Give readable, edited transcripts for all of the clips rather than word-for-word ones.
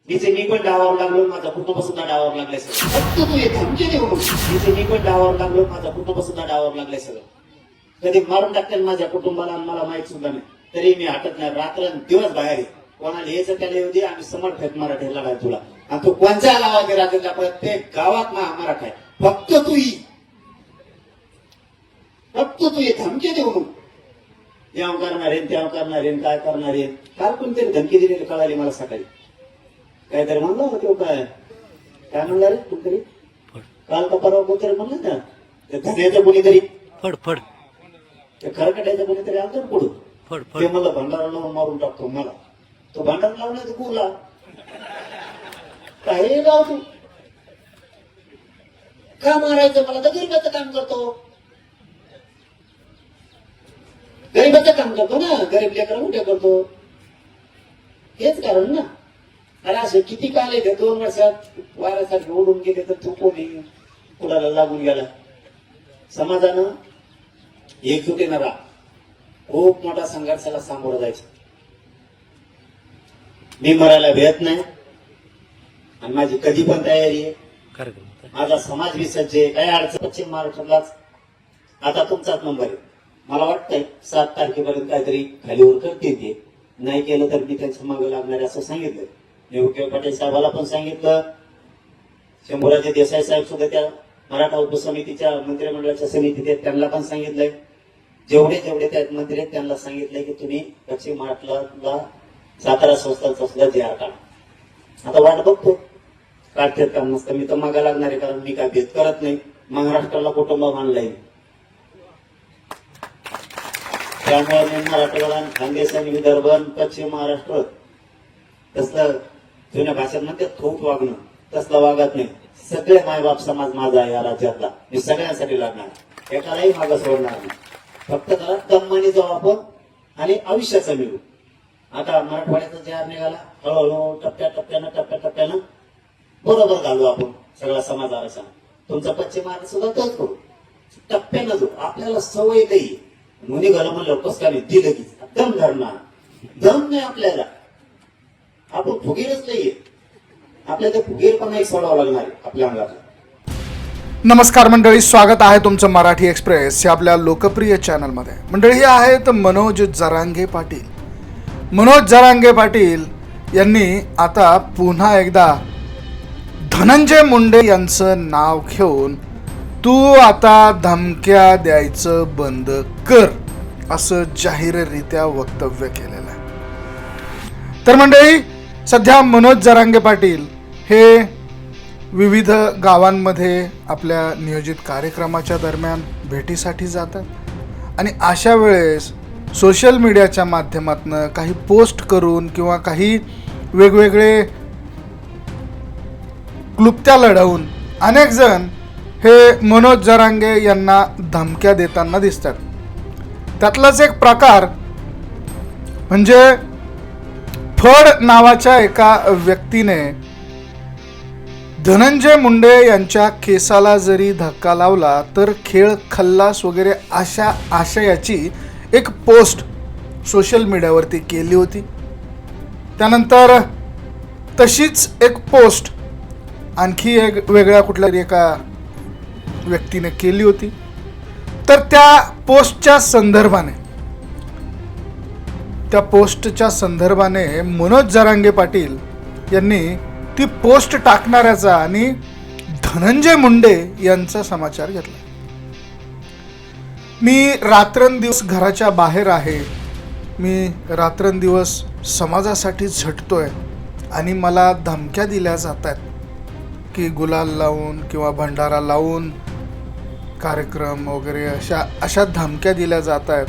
तिचे मी पण डावावर लागलो, माझा कुटुंब सुद्धा डावावर लागले सगळं. फक्त तू हे धमकी देऊ नको. तिचे मी पण डावावर लागलो, माझा कुटुंब सुद्धा डावावर लागले सगळं. कधी मारून टाकतील माझ्या कुटुंबाला आणि मला माहित सुद्धा नाही, तरी मी हटत नाही. रात्र दिवस बाहेर आहे. कोणाला यायचं त्याला येऊ दे, आम्ही समर्थक मराठी लढाय तुला. आणि तू कोणत्या आला वगैरे राज्यातल्या प्रत्येक गावात मराठा आहे. फक्त तू ये धमकी देऊ नको. याव करणार आहे, त्याव करणार आहे, काय करणार आहे. काल कोणतरी धमकी दिलेली कळाली मला सकाळी. काहीतरी म्हणलं होतं काय म्हणलं रे कोणतरी काल का परवा कोणतरी म्हणलं ना, ते धन्याचं कोणीतरी फड ते खरकटायचं कोणीतरी आलं पुढं. ते मला भंडारा लावून मारून टाकतो. मला तो भांडारा लावला तर कुला काही लाव तू का मारायचं मला? तर गरीबाचं काम करतो, गरीबाचं काम करतो ना. गरीब लेकरं मोठे करतो, हेच कारण ना. अरे असं किती काल येते 2 वर्षात वाऱ्यासाठी ओढून गेले तर तू कोणी कुणाला लागून गेला. समाजानं एकजुटीनं राहा. खूप मोठा संघर्षाला सामोरं जायचं. मी मरायला भेट नाही आणि माझी कधी पण तयारी आहे. माझा समाज विसर्जे काही अडचण. पश्चिम महाराष्ट्रालाच आता तुमचाच नंबर आहे. मला वाटतंय 7 तारखेपर्यंत काहीतरी खालीवर करते ते. नाही केलं तर मी त्यांच्या मागे लागणार असं सांगितलं. निवृत्ती पाटील साहेबाला पण सांगितलं. शंभूराजे देसाई साहेब सुद्धा त्या मराठा उपसमितीच्या मंत्रिमंडळाच्या समितीत आहेत, त्यांना पण सांगितलंय. जेवढे त्या मंत्री आहेत त्यांना सांगितलंय की तुम्ही पश्चिम महाराष्ट्राला सातारा संस्थांचा सुद्धा जे काढा. आता वाट बघतो काढतात का नसतं. मी तर मागा लागणार आहे, कारण मी काय भेद करत नाही. महाराष्ट्राला कुटुंब मानलंय. त्यामुळे मी मराठवाडा, खानदेश आणि विदर्भ, पश्चिम महाराष्ट्र तसलं जुन्या भाषेत म्हणते थोट वागणं, तसलं वागत नाही. सगळे मायबाप समाज माझा आहे या राज्यातला. मी सगळ्यांसाठी लढणार, एकालाही मागं सोडणार नाही. फक्त त्याला दम्माने जाऊ आपण आणि आयुष्याचा मिळू. आता मराठवाड्याचा जे निघाला, हळूहळू टप्प्याटप्प्यानं बरोबर घालू आपण सगळा समाज आरसा. तुमचा पश्चिम महाराष्ट्र सुद्धा तोच करू. टप्प्यानं जाऊ. आपल्याला सवय नाही. मुनी घालू म्हणलं कस काय दिलं की दम धरणार. दम नाही आपल्याला. आपण फुगीरच नाहीये. आपल्याला फुगीरपणा एक सोडावं लागणार आहे आपल्या अंगात. नमस्कार मंडळी, स्वागत आहे तुमचं मराठी एक्सप्रेस या आपल्या लोकप्रिय चॅनलमध्ये. मंडळी हे आहेत मनोज जरांगे पाटील. मनोज जरांगे पाटील यांनी आता पुन्हा एकदा धनंजय मुंडे यांचं नाव घेऊन तू आता धमक्या द्यायचं बंद कर असं जाहीररित्या वक्तव्य केलेलं आहे. तर मंडळी सध्या मनोज जरांगे पाटील हे विविध गावांमध्ये आपल्या नियोजित कार्यक्रमाच्या दरम्यान भेटीसाठी जातात आणि अशा वेळेस सोशल मीडियाच्या माध्यमातून काही पोस्ट करून किंवा काही वेगवेगळे क्लुप्त्या लढवून अनेक जण हे मनोज जरांगे यांना धमक्या देताना दिसतात. त्यातलाच एक प्रकार म्हणजे फड नावाच्या एका व्यक्तीने धनंजय मुंडे यांच्या केसाला जरी धक्का लावला तर खेळ खल्लास वगैरे अशा आशयाची एक पोस्ट सोशल मीडियावरती केली होती. त्यानंतर तशीच एक पोस्ट आणखी एक वेगळ्या कुठल्या एका व्यक्तीने केली होती. तर त्या पोस्टच्या संदर्भाने मनोज जरांगे पाटील यांनी ती पोस्ट टाकणाऱ्याचा आणि धनंजय मुंडे यांचा समाचार घेतला. मी रात्रंदिवस घराच्या बाहेर आहे. मी रात्रंदिवस समाजासाठी झटतोय आणि मला धमक्या दिल्या जातात की गुलाल लावून किंवा भंडारा लावून कार्यक्रम वगैरे अशा धमक्या दिल्या जात आहेत.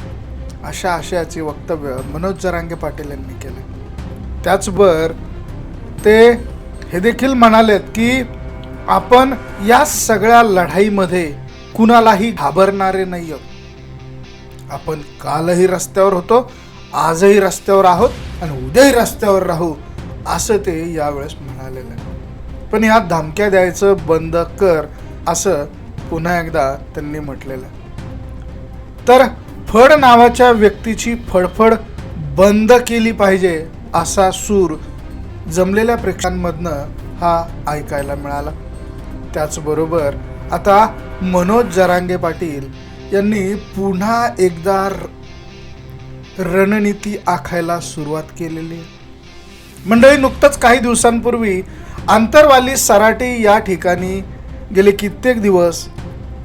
अशा आशयाचे वक्तव्य मनोज जरांगे पाटील यांनी केले. त्याचबरोबर ते हे देखील म्हणालेत की आपण या सगळ्या लढाईमध्ये कुणालाही घाबरणारे नाही आहोत. आपण कालही रस्त्यावर होतो, आजही रस्त्यावर आहोत आणि उद्याही रस्त्यावर राहू असं ते यावेळेस म्हणालेलं आहे. पण या धमक्या द्यायचं बंद कर असं पुन्हा एकदा त्यांनी म्हटलेलं आहे. तर फड नावाच्या व्यक्तीची फडफड बंद केली पाहिजे असा सूर जमलेल्या प्रेक्षकांमधनं हा ऐकायला मिळाला. त्याचबरोबर आता मनोज जरांगे पाटील यांनी पुन्हा एकदा रणनीती आखायला सुरुवात केलेली आहे. मंडळी, नुकतंच काही दिवसांपूर्वी आंतरवाली सराटी या ठिकाणी गेले कित्येक दिवस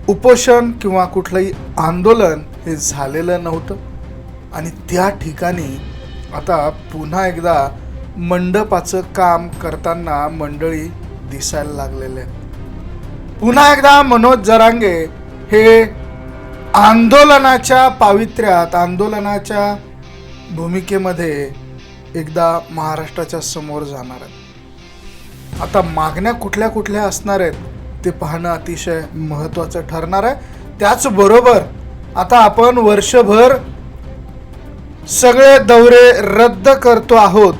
उपोषण किंवा कुठलंही आंदोलन हे झालेलं नव्हतं आणि त्या ठिकाणी आता पुन्हा एकदा मंडपाचं काम करताना मंडळी दिसायला लागलेले आहेत. पुन्हा एकदा मनोज जरांगे हे आंदोलनाच्या पावित्र्यात, आंदोलनाच्या भूमिकेमध्ये एकदा महाराष्ट्राच्या समोर जाणार आहेत. आता मागण्या कुठल्या कुठल्या असणार आहेत ते पाहणं अतिशय महत्त्वाचं ठरणार आहे. त्याचबरोबर आता आपण वर्षभर सगळे दौरे रद्द करतो आहोत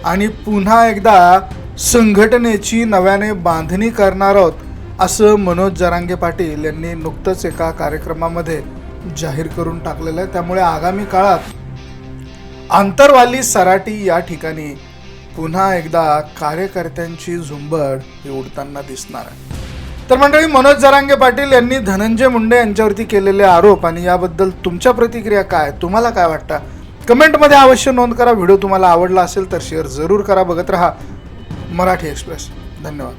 आणि पुन्हा एकदा संघटनेची नव्याने बांधणी करणार आहोत असं मनोज जरांगे पाटील यांनी नुकतंच एका कार्यक्रमामध्ये जाहीर करून टाकलेलं आहे. त्यामुळे आगामी काळात आंतरवाली सराटी या ठिकाणी पुन्हा एकदा कार्यकर्त्यांची झुंबड ही उडताना दिसणार आहे. तर मंडळी, मनोज जरांगे पाटील यांनी धनंजय मुंडे यांच्यावरती केलेले आरोप आणि याबद्दल तुमच्या प्रतिक्रिया काय, तुम्हाला काय वाटतं, कमेंटमध्ये अवश्य नोंद करा. व्हिडिओ तुम्हाला आवडला असेल तर शेअर जरूर करा. बघत रहा मराठी एक्सप्रेस. धन्यवाद.